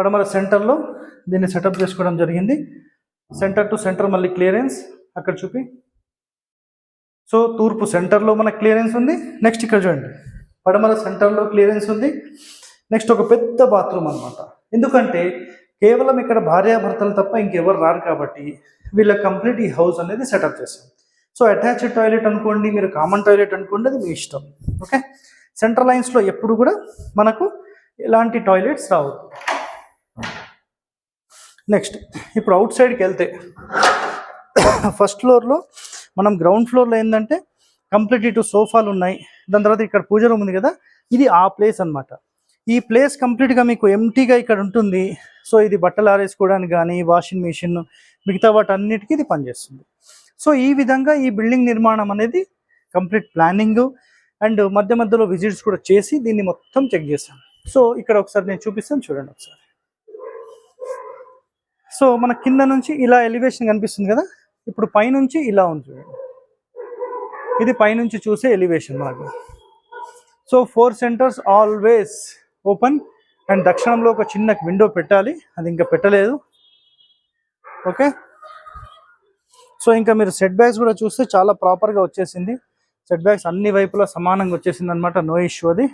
పడమర సెంటర్లో దీన్ని సెటప్ చేసుకోవడం జరిగింది. సెంటర్ టు సెంటర్ మళ్ళీ క్లియరెన్స్ అక్కడ చూపి. సో తూర్పు సెంటర్లో మనకు క్లియరెన్స్ ఉంది. నెక్స్ట్ ఇక్కడ చూడండి, పడమర సెంటర్లో క్లియరెన్స్ ఉంది. నెక్స్ట్ ఒక పెద్ద బాత్రూమ్ అనమాట. ఎందుకంటే కేవలం ఇక్కడ భార్యాభర్తలు తప్ప ఇంకెవరు రారు కాబట్టి వీళ్ళ కంప్లీట్ ఈ హౌస్ అనేది సెటప్ చేస్తాం. సో అటాచ్డ్ టాయిలెట్ అనుకోండి, మీరు కామన్ టాయిలెట్ అనుకోండి, అది మీ ఇష్టం. ఓకే, సెంట్రల్ లైన్స్లో ఎప్పుడు కూడా మనకు ఎలాంటి టాయిలెట్స్ రావు. నెక్స్ట్ ఇప్పుడు అవుట్ సైడ్కి వెళ్తే ఫస్ట్ ఫ్లోర్లో మనం గ్రౌండ్ ఫ్లోర్లో ఏంటంటే కంప్లీట్ ఇటు సోఫాలు ఉన్నాయి. దాని తర్వాత ఇక్కడ పూజ రూమ్ ఉంది కదా, ఇది ఆ ప్లేస్ అనమాట. ఈ ప్లేస్ కంప్లీట్గా మీకు ఎంటీగా ఇక్కడ ఉంటుంది. సో ఇది బట్టలు ఆరేసుకోవడానికి కానీ, వాషింగ్ మిషన్, మిగతా వాటన్నిటికీ ఇది పనిచేస్తుంది. సో ఈ విధంగా ఈ బిల్డింగ్ నిర్మాణం అనేది కంప్లీట్ ప్లానింగ్ అండ్ మధ్య మధ్యలో విజిట్స్ కూడా చేసి దీన్ని మొత్తం చెక్ చేశాను. సో ఇక్కడ ఒకసారి నేను చూపిస్తాను, చూడండి ఒకసారి. సో మన కింద నుంచి ఇలా ఎలివేషన్ కనిపిస్తుంది కదా, ఇప్పుడు పైనుంచి ఇలా ఉంది చూడండి. ఇది పైనుంచి చూసే ఎలివేషన్ మనకు. So 4 centres always open and దక్షిణంలో ఒక చిన్న విండో పెట్టాలి, అది ఇంకా పెట్టలేదు. ఓకే, సో ఇంకా మీరు సెట్ బ్యాక్స్ కూడా చూస్తే చాలా ప్రాపర్గా వచ్చేసింది. సెట్ బ్యాక్స్ అన్ని వైపులా సమానంగా వచ్చేసింది అనమాట, నో ఇష్యూ అది.